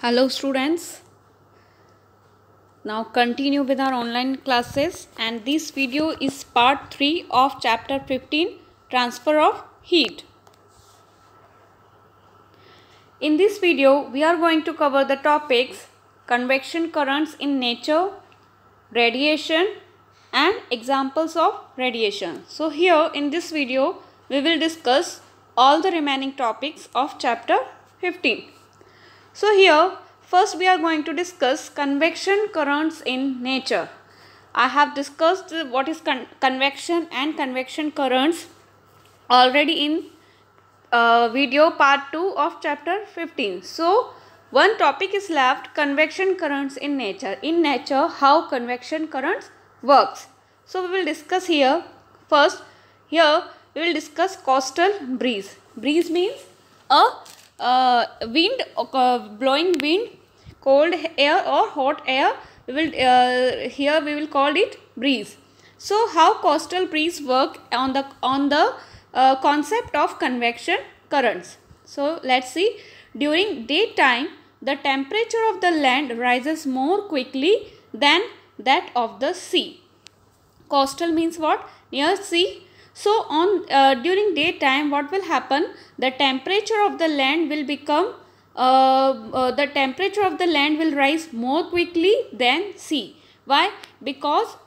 Hello students, now continue with our online classes, and this video is part 3 of chapter 15, transfer of heat. In this video we are going to cover the topics convection currents in nature, radiation and examples of radiation. So here in this video we will discuss all the remaining topics of chapter 15. So here first we are going to discuss convection currents in nature. I have discussed what is convection and convection currents already in video part 2 of chapter 15. So one topic is left, convection currents in nature. In nature, how convection currents works. So we will discuss here. First here we will discuss coastal breeze. Breeze means a wind, blowing wind, cold air or hot air. We will here we will call it breeze. So how coastal breeze work on the concept of convection currents. So let's see. During daytime the temperature of the land rises more quickly than that of the sea. Coastal means what? Near sea. So on during daytime what will happen? The temperature of the land will become the temperature of the land will rise more quickly than sea. Why? Because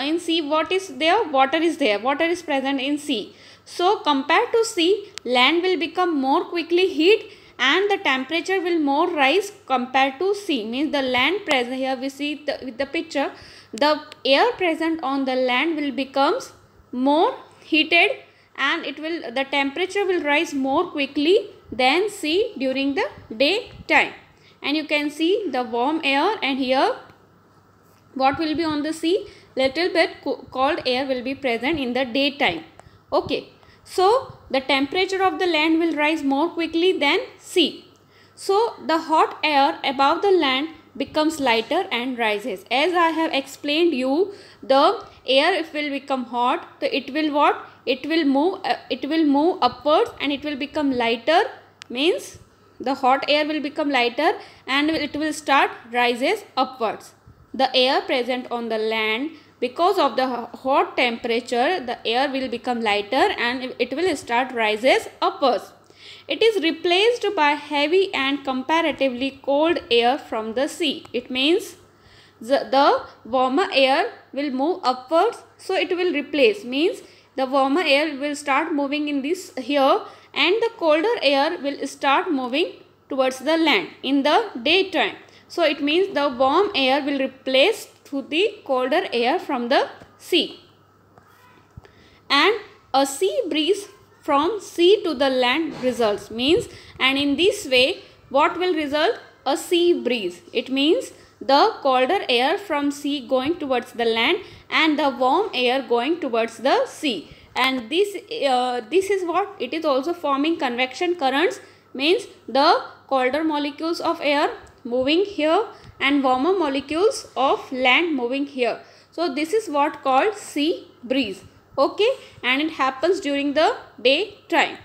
in sea what is there? Water is there. Water is present in sea. So compared to sea, land will become more quickly heat and the temperature will more rise compared to sea. Means the land present, here we see with the picture, the air present on the land will becomes more heated and the temperature will rise more quickly than sea during the daytime. And you can see the warm air, and here what will be on the sea? Little bit cold air will be present in the daytime. Okay. So the temperature of the land will rise more quickly than sea. So the hot air above the land becomes lighter and rises. As I have explained you, the air will become hot, so it will what? It will move upwards and it will become lighter. Means the hot air will become lighter and it will start rises upwards. The air present on the land, because of the hot temperature, the air will become lighter and it will start rises upwards. It is replaced by heavy and comparatively cold air from the sea. It means the warmer air will move upwards, so it will replace. Means the warmer air will start moving in this here and the colder air will start moving towards the land in the daytime. So it means the warm air will replace to the colder air from the sea. And a sea breeze from sea to the land results. Means, and in this way what will result? A sea breeze. It means the colder air from sea going towards the land and the warm air going towards the sea. And this is what? It is also forming convection currents. Means the colder molecules of air moving here and warmer molecules of land moving here. So this is what called sea breeze. Okay, and it happens during the daytime.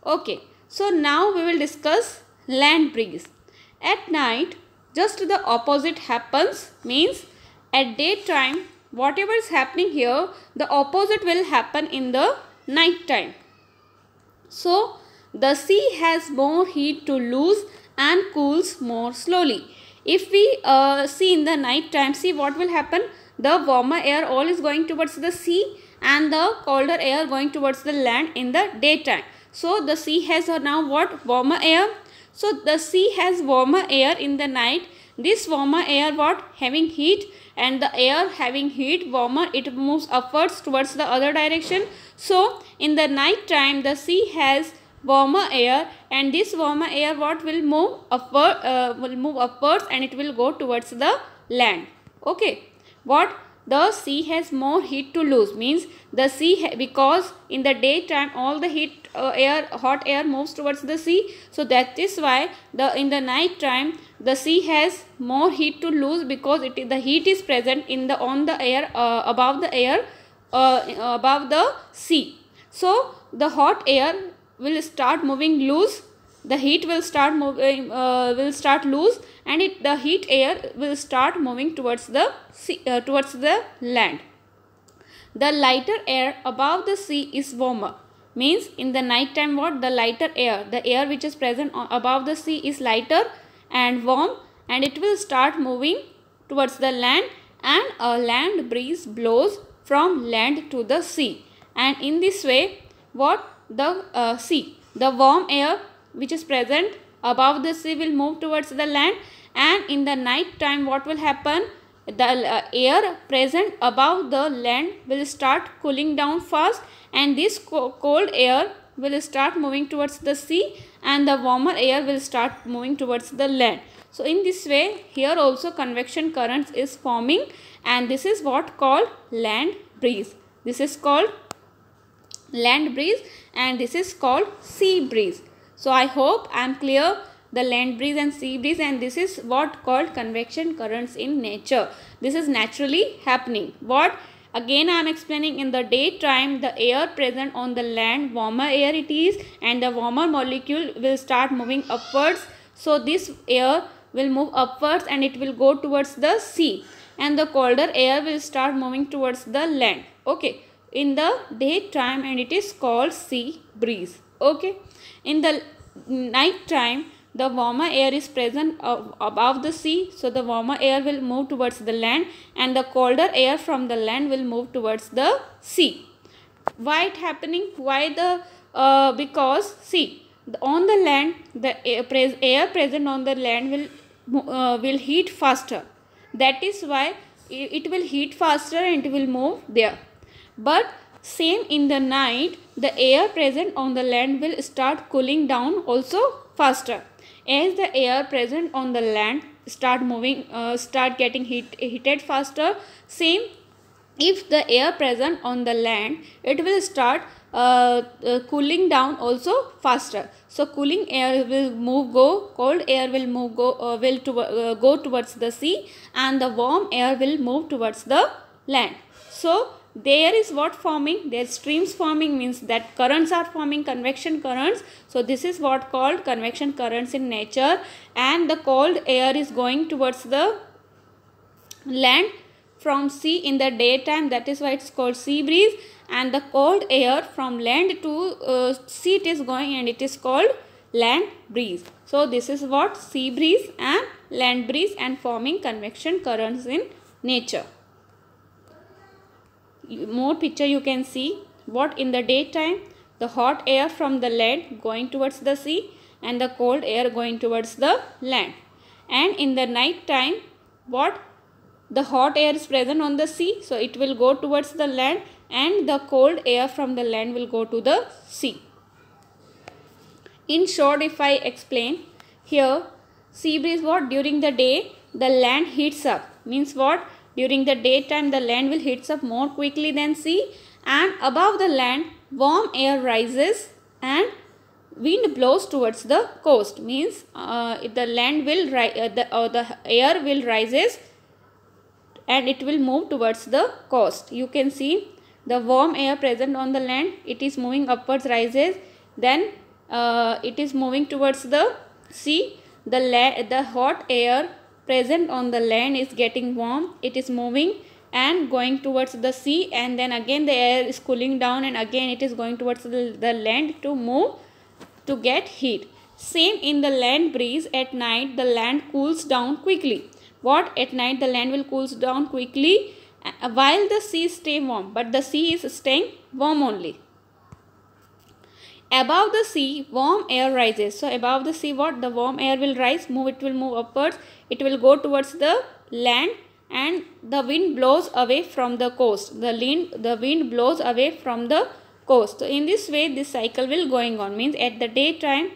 Okay, so now we will discuss land breeze. At night just the opposite happens. Means at daytime whatever is happening here, the opposite will happen in the night time. So the sea has more heat to lose and cools more slowly. If we see in the night time, see what will happen? The warmer air all is going towards the sea and the colder air going towards the land in the daytime. So the sea has now what? Warmer air. So the sea has warmer air in the night. This warmer air what? Having heat, and the air having heat warmer, it moves upwards towards the other direction. So in the night time the sea has warmer air, and this warmer air what will move upwards and it will go towards the land. Okay, what? The sea has more heat to lose. Means the sea because in the daytime all the heat hot air moves towards the sea. So that is why in the night time the sea has more heat to lose, because the heat is present in the air above the sea. So the hot air will start moving loose the heat will start loose, and the heat air will start moving towards the sea, towards the land. The lighter air above the sea is warmer. Means in the night time what? The lighter air, the air which is present above the sea is lighter and warm, and it will start moving towards the land, and a land breeze blows from land to the sea. And in this way what? The warm air which is present above the sea will move towards the land, and in the night time what will happen? The air present above the land will start cooling down fast, and this cold air will start moving towards the sea, and the warmer air will start moving towards the land. So in this way here also convection currents is forming, and this is what called land breeze. This is called land breeze, and this is called sea breeze. So I hope I am clear the land breeze and sea breeze, and this is what called convection currents in nature. This is naturally happening. What? Again I am explaining, in the daytime the air present on the land, warmer air it is, and the warmer molecule will start moving upwards. So this air will move upwards and it will go towards the sea, and the colder air will start moving towards the land. Okay, in the daytime, and it is called sea breeze. Okay, in the night time the warmer air is present above the sea, so the warmer air will move towards the land, and the colder air from the land will move towards the sea. Why it happening? Why the because see, on the land the air present on the land will heat faster. That is why it will heat faster and it will move there. But same in the night, the air present on the land will start cooling down also faster. As the air present on the land start getting heated faster, same if the air present on the land, it will start cooling down also faster. So cooling air will cold air will go towards the sea, and the warm air will move towards the land. So there is what forming? There streams forming, means that currents are forming, convection currents. So this is what called convection currents in nature, and the cold air is going towards the land from sea in the daytime. That is why it's called sea breeze, and the cold air from land to sea it is going, and it is called land breeze. So this is what sea breeze and land breeze, and forming convection currents in nature. More picture you can see. What? In the daytime the hot air from the land going towards the sea, and the cold air going towards the land. And in the night time what? The hot air is present on the sea, so it will go towards the land, and the cold air from the land will go to the sea. In short, if I explain here, sea breeze what? During the day the land heats up. Means what? During the daytime the land will heats up more quickly than sea, and above the land warm air rises and wind blows towards the coast. Means the land will the air will rises and it will move towards the coast. You can see the warm air present on the land, it is moving upwards, rises, then it is moving towards the sea. The hot air present on the land is getting warm, it is moving and going towards the sea, and then again the air is cooling down, and again it is going towards the land to move to get heat. Same in the land breeze. At night the land cools down quickly. What? At night the land will cools down quickly while the sea stay warm, but the sea is staying warm only. Above the sea warm air rises. So above the sea what? The warm air will rise, it will move upwards, it will go towards the land, and the wind blows away from the coast. The wind blows away from the coast. So in this way this cycle will going on. Means at the daytime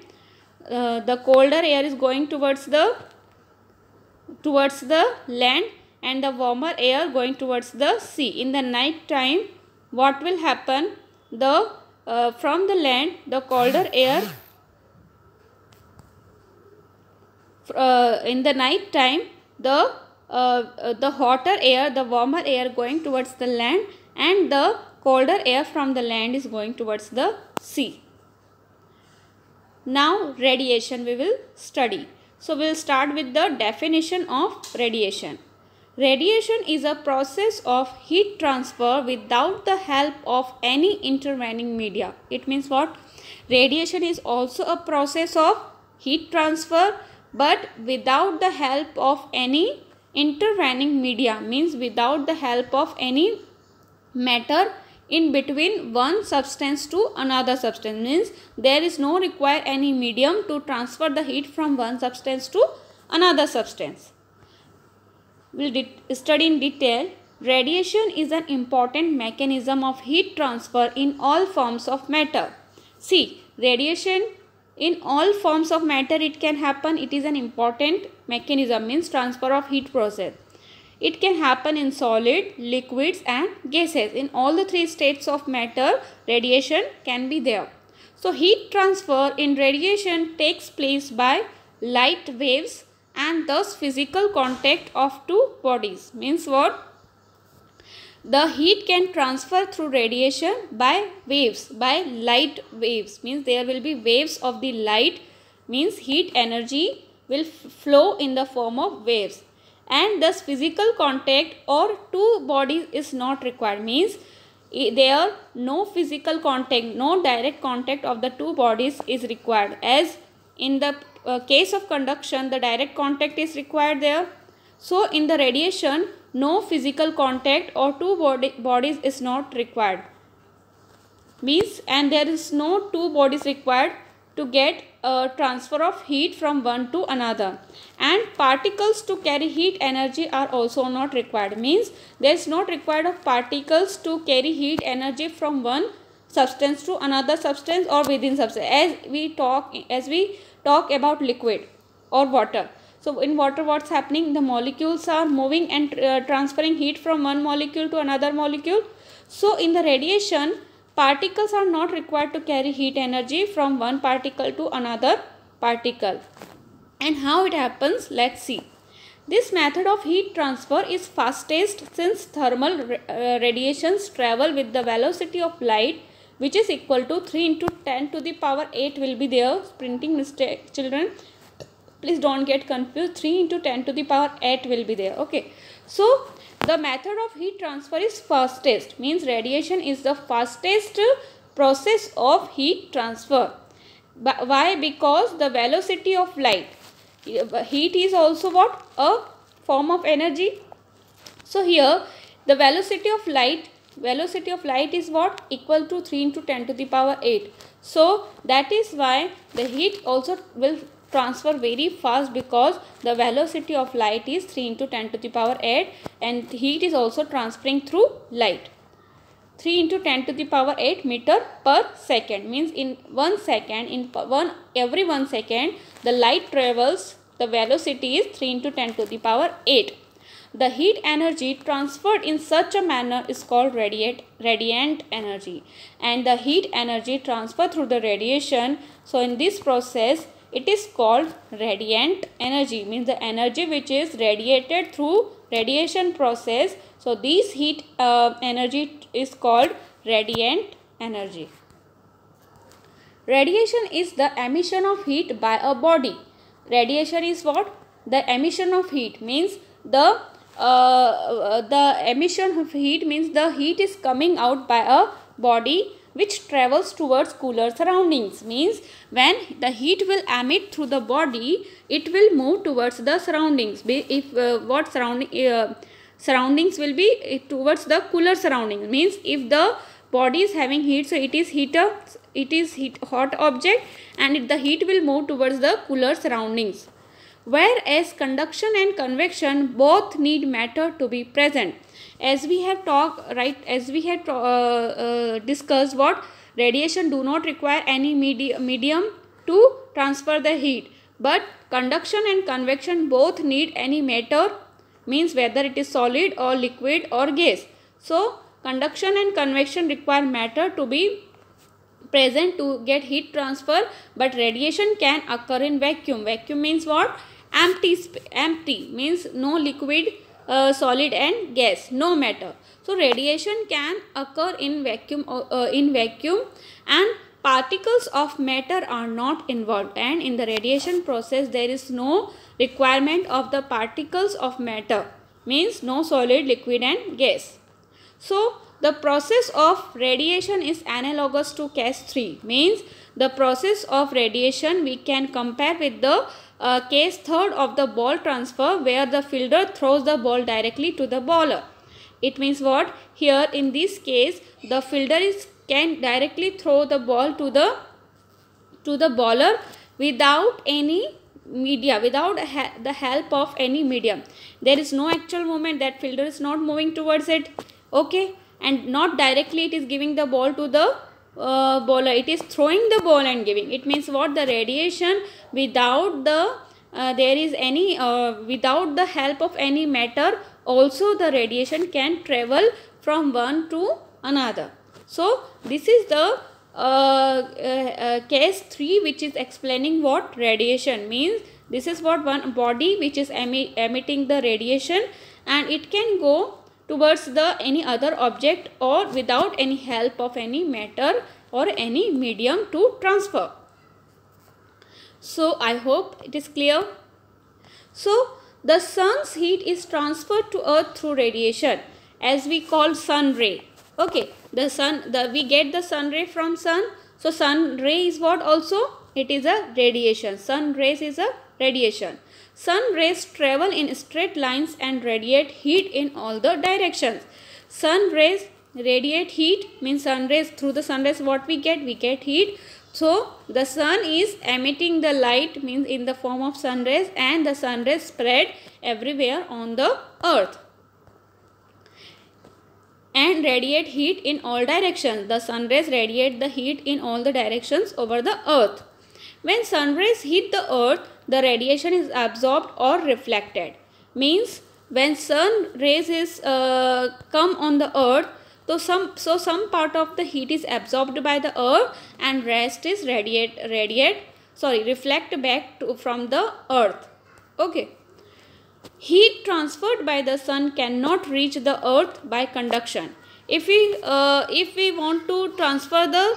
the colder air is going towards the land, and the warmer air going towards the sea. In the night time what will happen? From the land the colder air in the night time the hotter air, the warmer air going towards the land, and the colder air from the land is going towards the sea. Now radiation we will study. So we will start with the definition of radiation. Radiation is a process of heat transfer without the help of any intervening media. It means what? Radiation is also a process of heat transfer but without the help of any intervening media, means without the help of any matter in between one substance to another substance, means there is no require any medium to transfer the heat from one substance to another substance. We will study in detail. Radiation is an important mechanism of heat transfer in all forms of matter. See, radiation in all forms of matter it can happen. It is an important mechanism, means transfer of heat process. It can happen in solid, liquids and gases. In all the three states of matter, radiation can be there. So heat transfer in radiation takes place by light waves and thus physical contact of two bodies. Means what? The heat can transfer through radiation by waves, by light waves. Means there will be waves of the light, means heat energy will flow in the form of waves. And thus physical contact or two bodies is not required, means there no physical contact, no direct contact of the two bodies is required. As in the case of conduction, the direct contact is required there. So in the radiation, no physical contact or two bodies is not required, means, and there is no two bodies required to get a transfer of heat from one to another. And particles to carry heat energy are also not required, means there is not required of particles to carry heat energy from one substance to another substance or within substance. As we talk about liquid or water. So in water what's happening? The molecules are moving and transferring heat from one molecule to another molecule. So in the radiation, particles are not required to carry heat energy from one particle to another particle. And how it happens? Let's see. This method of heat transfer is fastest since thermal radiations travel with the velocity of light, which is equal to 3 into 10 to the power 8 will be there. Printing mistake, children. Please don't get confused. 3 into 10 to the power 8 will be there. Okay. So the method of heat transfer is fastest, means radiation is the fastest process of heat transfer. Why? Because the velocity of light, heat is also what? A form of energy. So here the velocity of light is what? Equal to 3 into 10 to the power 8. So that is why the heat also will transfer very fast, because the velocity of light is 3 into 10 to the power 8 and heat is also transferring through light. 3 into 10 to the power 8 meter per second, means in 1 second, every 1 second the light travels, the velocity is 3 into 10 to the power 8. The heat energy transferred in such a manner is called radiant energy, and the heat energy transferred through the radiation, so in this process it is called radiant energy, means the energy which is radiated through radiation process. So this heat energy is called radiant energy. Radiation is the emission of heat by a body. Radiation is what? The emission of heat, means the emission of heat means the heat is coming out by a body which travels towards cooler surroundings, means when the heat will emit through the body, it will move towards the surroundings. If surroundings will be towards the cooler surroundings, means if the body is having heat, so it is hot object, and the heat will move towards the cooler surroundings. Whereas conduction and convection both need matter to be present. As we have discussed, what? Radiation do not require any medium to transfer the heat, but conduction and convection both need any matter, means whether it is solid or liquid or gas. So conduction and convection require matter to be present to get heat transfer, but radiation can occur in vacuum. Vacuum means what? Empty means no liquid, solid and gas, no matter. So radiation can occur in vacuum, and particles of matter are not involved, and in the radiation process there is no requirement of the particles of matter, means no solid, liquid and gas. So the process of radiation is analogous to case 3, means the process of radiation we can compare with the case 3 of the ball transfer, where the fielder throws the ball directly to the bowler. It means what? Here in this case the fielder can directly throw the ball to the bowler without any media, without the help of any medium. There is no actual movement, that fielder is not moving towards it, okay, and not directly it is giving the ball to the bowler, it is throwing the ball and giving. It means what? The radiation without the without the help of any matter, also the radiation can travel from one to another. So this is the case 3, which is explaining what radiation means. This is what one body which is emitting the radiation, and it can go towards the any other object or without any help of any matter or any medium to transfer. So I hope it is clear. So the sun's heat is transferred to earth through radiation, as we call sun ray. Okay, we get the sun ray from sun. So sun ray is what also? It is a radiation. Sun rays is a radiation. Sun rays travel in straight lines and radiate heat in all the directions. Sun rays radiate heat, means sun rays, through the sun rays what we get? We get heat. So the sun is emitting the light, means in the form of sun rays, and the sun rays spread everywhere on the earth and radiate heat in all directions. The sun rays radiate the heat in all the directions over the earth. When sun rays hit the earth, the radiation is absorbed or reflected. Means when sun rays is come on the earth, so some part of the heat is absorbed by the earth and rest is reflect back from the earth. Okay. Heat transferred by the sun cannot reach the earth by conduction. If we want to transfer the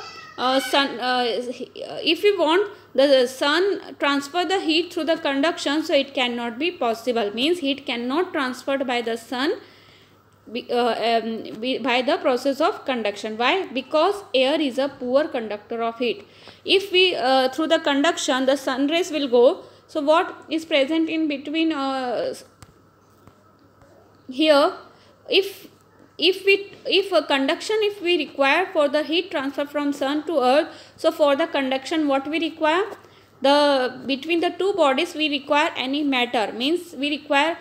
if we want the sun transfer the heat through the conduction, so it cannot be possible. Means heat cannot transferred by the sun by the process of conduction. Why? Because air is a poor conductor of heat. If we through the conduction the sun rays will go, so what is present in between here? If we require for the heat transfer from sun to earth, so for the conduction what we require? Between the two bodies we require any matter, means we require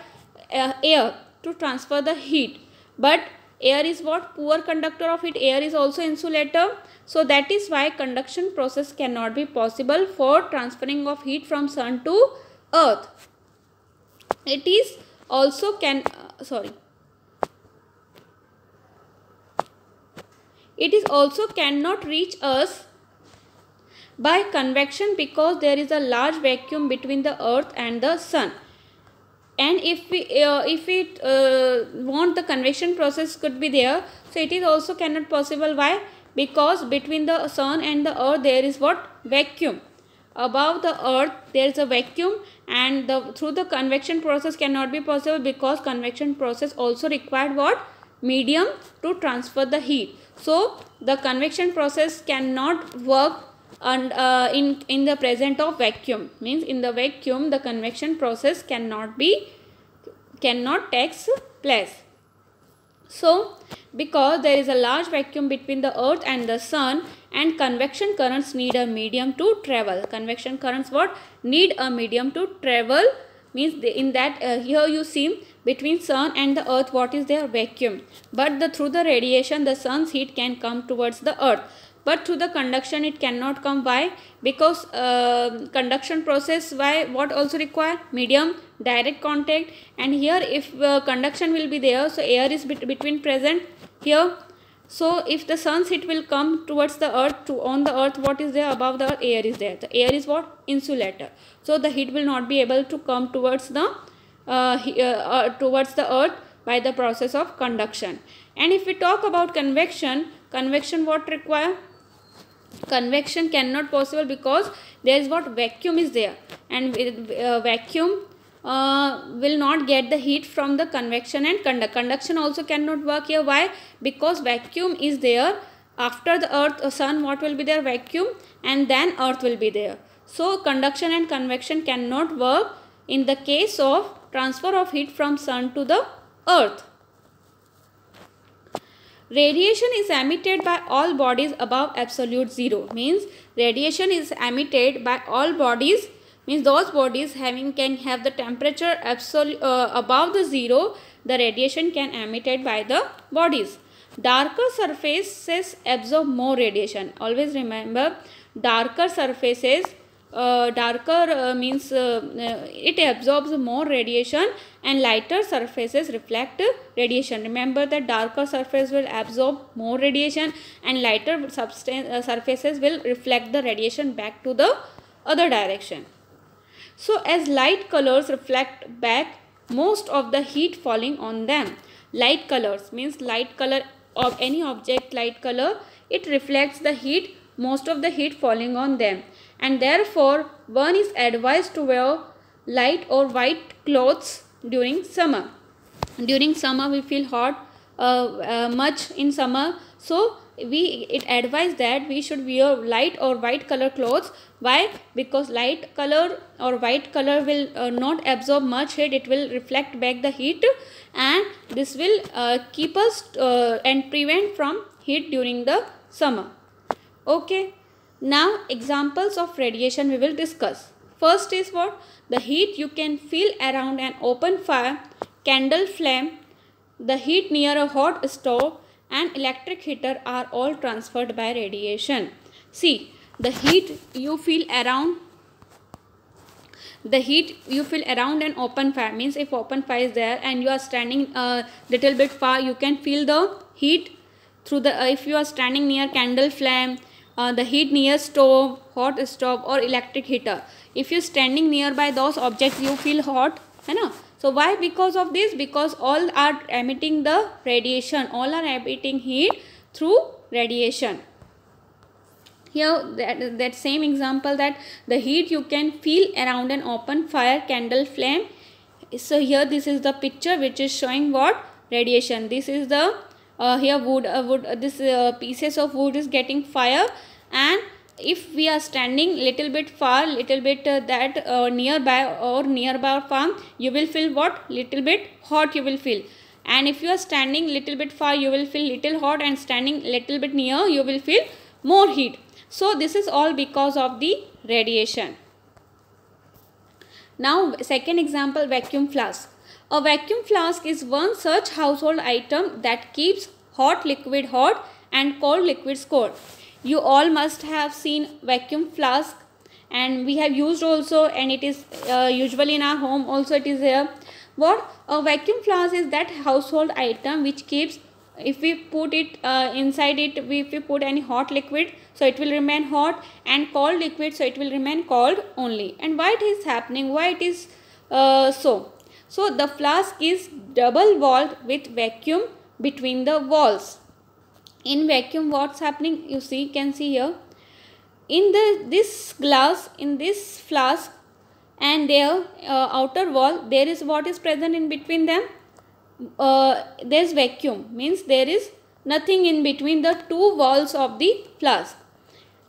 air to transfer the heat. But air is what? Poor conductor of heat. Air is also insulator. So that is why conduction process cannot be possible for transferring of heat from sun to earth. It is also It is also cannot reach us by convection, because there is a large vacuum between the earth and the sun. And if we want the convection process could be there, so it is also cannot possible. Why? Because between the sun and the earth there is what? Vacuum. Above the earth there is a vacuum, and through the convection process cannot be possible, because convection process also required what? Medium to transfer the heat. So the convection process cannot work in the presence of vacuum. Means in the vacuum the convection process cannot takes place. So because there is a large vacuum between the earth and the sun, and convection currents need a medium to travel. Convection currents what? Need a medium to travel. Means in that here you see between sun and the earth what is there? Vacuum. But through the radiation the sun's heat can come towards the earth. But through the conduction it cannot come. Why? Because conduction process, why? What also require? Medium, direct contact. And here if conduction will be there, so air is between present here. So if the sun's heat will come towards the earth, on the earth what is there? Above the earth air is there. The air is what? Insulator. So the heat will not be able to come towards the earth by the process of conduction. And if we talk about convection what require? Convection cannot possible because there is what vacuum is there, and vacuum will not get the heat from the convection and conduction also cannot work here. Why? Because vacuum is there. After the earth, sun, what will be there? Vacuum, and then earth will be there. So conduction and convection cannot work in the case of transfer of heat from sun to the earth. Radiation is emitted by all bodies above absolute zero. Means radiation is emitted by all bodies, means those bodies can have the temperature above the zero. The radiation can emitted by the bodies. Darker surfaces absorb more radiation. Always remember, darker surfaces, means it absorbs more radiation, and lighter surfaces reflect radiation. Remember that darker surface will absorb more radiation and lighter surfaces will reflect the radiation back to the other direction. So as light colors reflect back most of the heat falling on them. Light colors means light color of any object, light color, it reflects the heat, most of the heat falling on them, and therefore one is advised to wear light or white clothes during summer. During summer we feel hot much in summer, so it advised that we should wear light or white color clothes. Why? Because light color or white color will not absorb much heat, it will reflect back the heat, and this will keep us and prevent from heat during the summer. Okay, now examples of radiation we will discuss. First is what? The heat you can feel around an open fire, candle flame, the heat near a hot stove, and electric heater are all transferred by radiation. See, the heat you feel around an open fire, means if open fire is there and you are standing a little bit far, you can feel the heat through the if you are standing near candle flame, the heat near stove, hot stove or electric heater. If you are standing nearby those objects, you feel hot, है ना? So why? Because of this, because all are emitting the radiation, all are emitting heat through radiation. Here that same example, that the heat you can feel around an open fire, candle flame. So here this is the picture which is showing what? Radiation. This is the here wood this pieces of wood is getting fire, and if we are standing little bit far, little bit nearby or farm, you will feel what? Little bit hot you will feel. And if you are standing little bit far, you will feel little hot, and standing little bit near, you will feel more heat. So this is all because of the radiation. Now second example, vacuum flask. A vacuum flask is one such household item that keeps hot liquid hot and cold liquids cold. You all must have seen vacuum flask, and we have used also, and it is usually in our home also it is there. What? A vacuum flask is that household item which keeps, if we put it inside it, if we put any hot liquid, so it will remain hot, and cold liquid, so it will remain cold only. And why it is happening? Why it is so? So the flask is double walled with vacuum between the walls. In vacuum, what's happening? You see, can see here. In this glass, in this flask, and their outer wall, there is what is present in between them. There is vacuum, means there is nothing in between the two walls of the flask.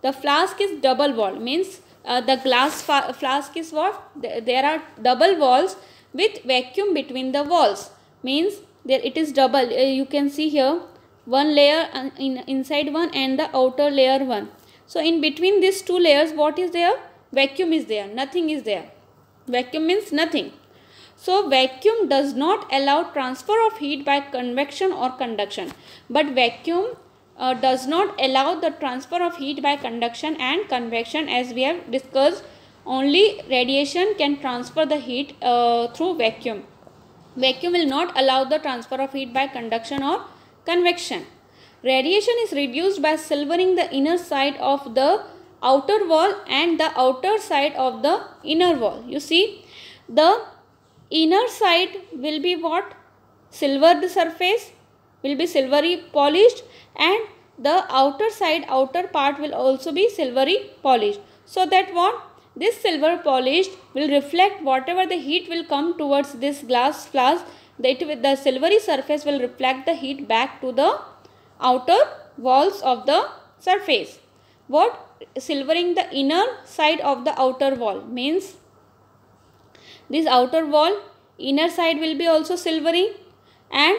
The flask is double walled, means the glass flask is what? There are double walls with vacuum between the walls, means there it is double. You can see here, one layer inside one and the outer layer one. So in between these two layers, what is there? Vacuum is there, nothing is there. Vacuum means nothing. So vacuum does not allow transfer of heat by convection or conduction, but vacuum does not allow the transfer of heat by conduction and convection, as we have discussed. Only radiation can transfer the heat through vacuum. Vacuum will not allow the transfer of heat by conduction or convection. Radiation is reduced by silvering the inner side of the outer wall and the outer side of the inner wall. You see, the inner side will be what? Silvered surface, will be silvery polished, and the outer part will also be silvery polished, so that what this silver polished will reflect whatever the heat will come towards this glass flask, the silvery surface will reflect the heat back to the outer walls of the surface. What? Silvering the inner side of the outer wall means this outer wall, inner side will be also silvery, and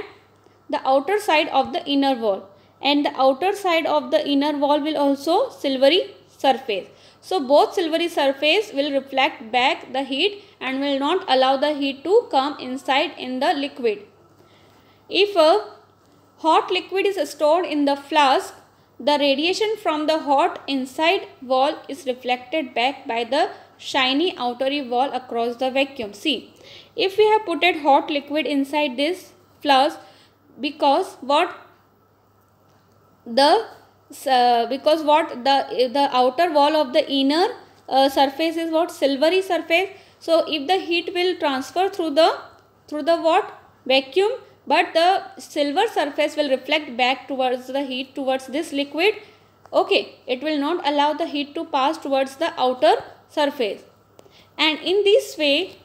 the outer side of the inner wall, and the outer side of the inner wall will also silvery surface. So both silvery surface will reflect back the heat and will not allow the heat to come inside in the liquid. If a hot liquid is stored in the flask, the radiation from the hot inside wall is reflected back by the shiny outer wall across the vacuum. See, if we have put a hot liquid inside this flask, because what the outer wall of the inner surface is what? Silvery surface. So if the heat will transfer through the what? Vacuum, but the silver surface will reflect back towards the heat towards this liquid. Okay, it will not allow the heat to pass towards the outer surface, and in this way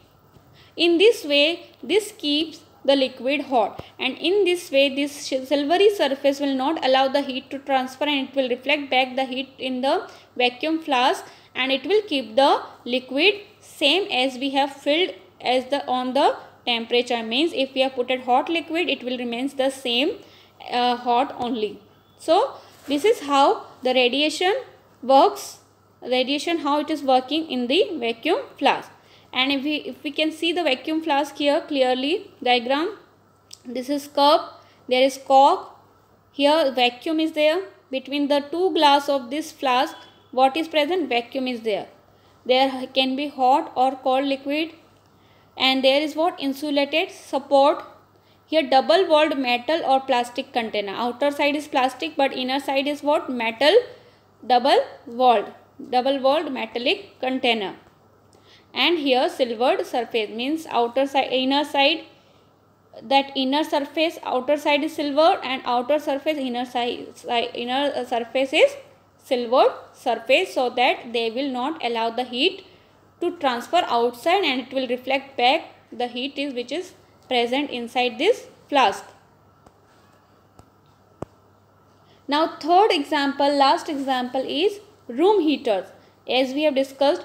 this keeps the liquid hot, and in this way this silvery surface will not allow the heat to transfer, and it will reflect back the heat in the vacuum flask, and it will keep the liquid same as we have filled as on the temperature. Means if we have put a hot liquid, it will remains the same hot only. So this is how the radiation works, how it is working in the vacuum flask. And if we can see the vacuum flask here clearly, diagram, this is cup, there is cork, here vacuum is there, between the two glass of this flask what is present? Vacuum is there. There can be hot or cold liquid, and there is what? Insulated support. Here double walled metal or plastic container. Outer side is plastic but inner side is what? Metal, double walled metallic container. And here silvered surface, means outer side, inner side, that inner surface outer side is silver, and outer surface inner surface is silver surface, so that they will not allow the heat to transfer outside, and it will reflect back the heat which is present inside this flask. Now third example, last example is room heaters. As we have discussed,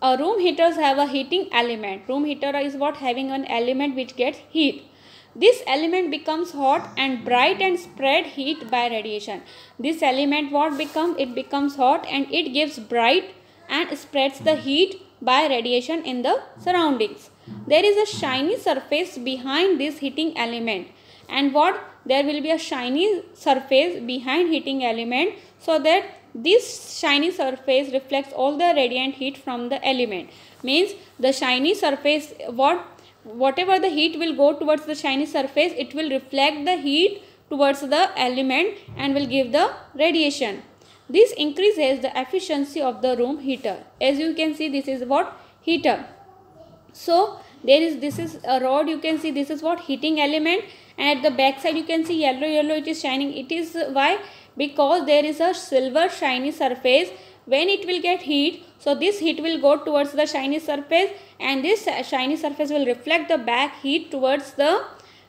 room heaters have a heating element. Room heater is what? Having an element which gets heat. This element becomes hot and bright and spread heat by radiation. This element what become? It becomes hot and it gives bright and spreads the heat by radiation in the surroundings. There is a shiny surface behind this heating element, and what? There will be a shiny surface behind heating element, so that this shiny surface reflects all the radiant heat from the element. Means the shiny surface, whatever the heat will go towards the shiny surface, it will reflect the heat towards the element and will give the radiation. This increases the efficiency of the room heater. As you can see, this is what? Heater. So this is a rod, you can see this is what? Heating element, and at the back side you can see yellow it is shining. It is why? Because there is a silver shiny surface. When it will get heat, so this heat will go towards the shiny surface, and this shiny surface will reflect the back heat towards the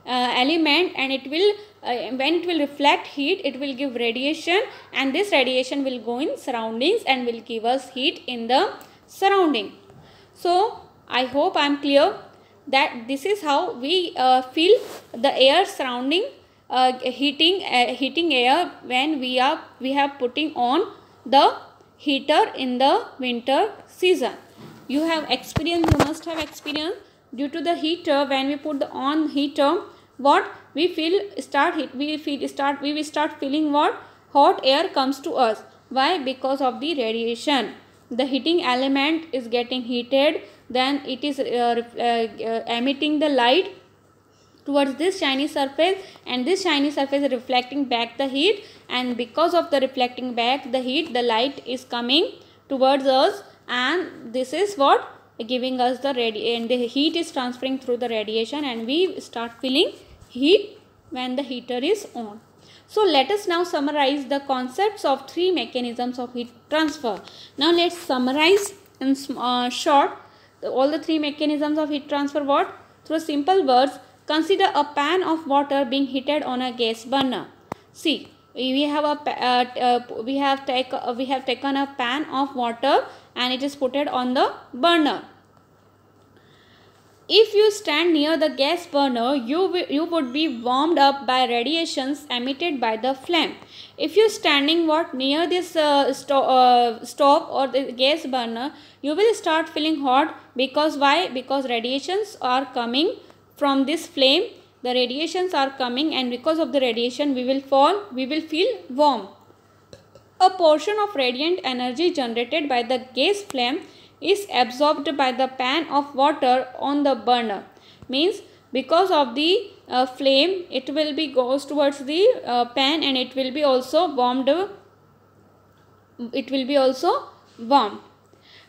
element, and it will when it will reflect heat, it will give radiation, and this radiation will go in surroundings and will give us heat in the surrounding. So I hope I am clear that this is how we feel the air surrounding heating air when we have putting on the heater in the winter season. You have experience, you must have experience due to the heater. When we put the on heater, what we feel we will start feeling what? Hot air comes to us. Why? Because of the radiation. The heating element is getting heated, then it is emitting the light towards this shiny surface, and this shiny surface is reflecting back the heat, and because of the reflecting back the heat, the light is coming towards us, and this is what? Giving us the and the heat is transferring through the radiation, and we start feeling heat when the heater is on. So let us now summarize the concepts of three mechanisms of heat transfer. Now let's summarize in short all the three mechanisms of heat transfer. What? Through simple words, consider a pan of water being heated on a gas burner. See, we have taken a pan of water and it is put on the burner. If you stand near the gas burner, you would be warmed up by radiations emitted by the flame. If you standing near this stove or the gas burner, you will start feeling hot. Because why? Because radiations are coming from this flame. The radiations are coming, and because of the radiation we will feel warm. A portion of radiant energy generated by the gas flame is absorbed by the pan of water on the burner. Means because of the flame, it will be goes towards the pan, and it will be also warmed. It will be also warm.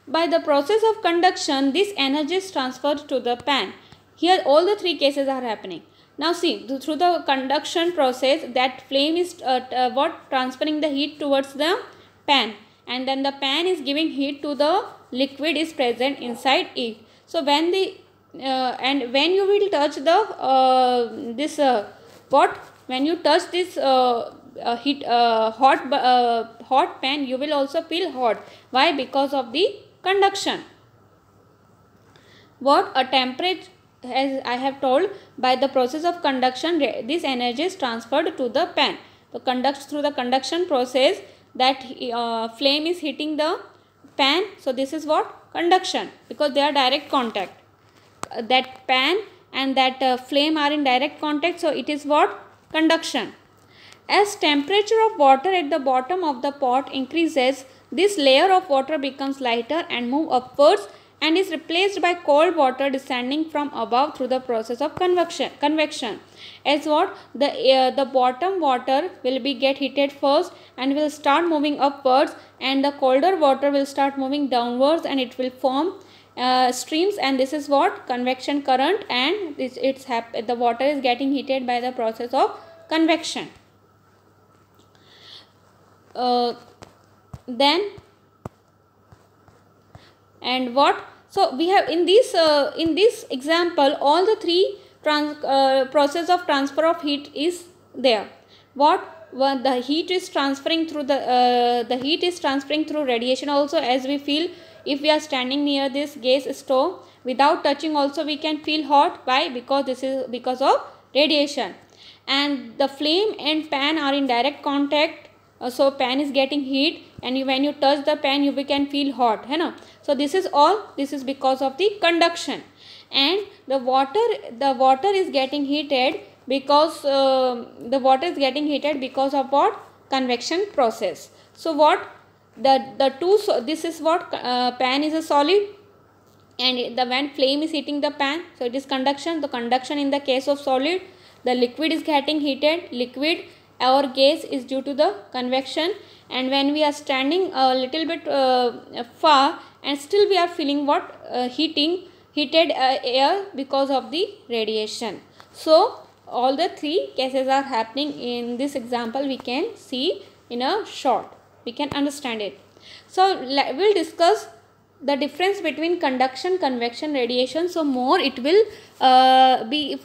By the process of conduction, this energy is transferred to the pan. Here all the three cases are happening. Now see, through the conduction process, that flame is transferring the heat towards the pan, and then the pan is giving heat to the liquid is present inside it. So when the when you will touch the when you touch this hot pan, you will also feel hot. Why? Because of the conduction. What? A temperature, as I have told, by the process of conduction, this energy is transferred to the pan. So through the conduction process, that flame is hitting the pan. So this is what? Conduction, because they are direct contact. That pan and that flame are in direct contact. So it is what? Conduction. As temperature of water at the bottom of the pot increases, this layer of water becomes lighter and move upwards, and is replaced by cold water descending from above through the process of convection. As what? The bottom water will get heated first and will start moving upwards, and the colder water will start moving downwards, and it will form streams, and this is what? Convection current, and the water is getting heated by the process of convection. Then and what? So we have in this example, all the three process of transfer of heat is there. What? The heat is transferring through radiation also, as we feel if we are standing near this gas stove. Without touching also we can feel hot. Why? Because this is because of radiation. And the flame and pan are in direct contact. So pan is getting heat, and when you touch the pan, you can feel hot. So this is because of the conduction. And the water is getting heated because of what? Convection process. So what? This is what? Pan is a solid, and when flame is heating the pan, so it is conduction. The conduction in the case of solid, the liquid is getting heated. Liquid or gas is due to the convection, and when we are standing a little bit far, and still we are feeling what? Heated air because of the radiation. So all the three cases are happening in this example. We can see in a short, we can understand it. So we'll discuss the difference between conduction, convection, radiation. So more it will be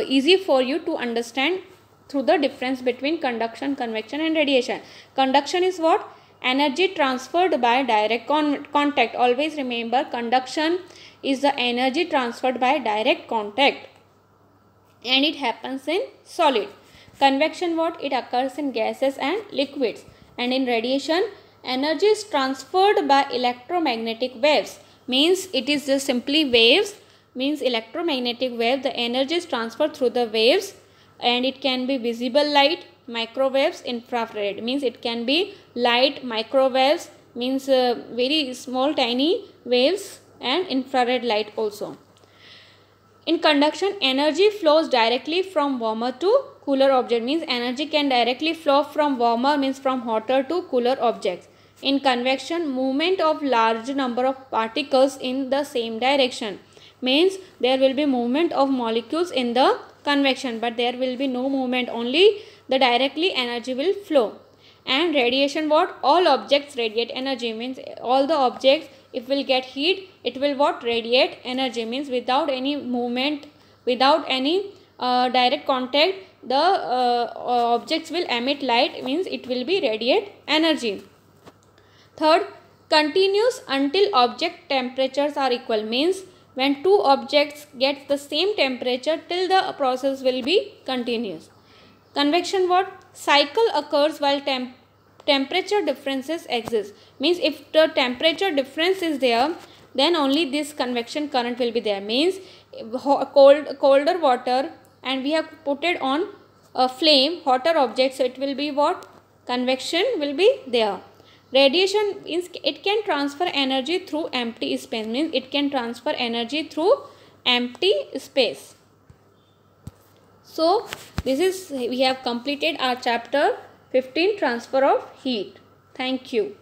easy for you to understand through the difference between conduction, convection and radiation. Conduction is what? Energy transferred by direct contact. Always remember, conduction is the energy transferred by direct contact, and it happens in solid. Convection, what? It occurs in gases and liquids. And in radiation, energy is transferred by electromagnetic waves. Means it is just simply waves. Means electromagnetic wave, the energy is transferred through the waves, and it can be visible light, microwaves, infrared. Means it can be light, microwaves, means very small tiny waves, and infrared light also. In conduction, energy flows directly from warmer to cooler object. Means energy can directly flow from warmer, means from hotter to cooler objects. In convection, movement of large number of particles in the same direction. Means there will be movement of molecules in the convection, but there will be no movement. Only the directly energy will flow. And radiation, what? All objects radiate energy, means all the objects, if will get heat, it will what? Radiate energy, means without any movement, without any direct contact, the objects will emit light, means it will be radiate energy. Third, continuous until object temperatures are equal, means when two objects get the same temperature till the process will be continuous. Convection, what? Cycle occurs while temperature differences exist, means if the temperature difference is there, then only this convection current will be there, means colder water and we have put it on a flame, hotter object, so it will be what? Convection will be there. Radiation means it can transfer energy through empty space, means it can transfer energy through empty space. So this is, we have completed our chapter 15, transfer of heat. Thank you.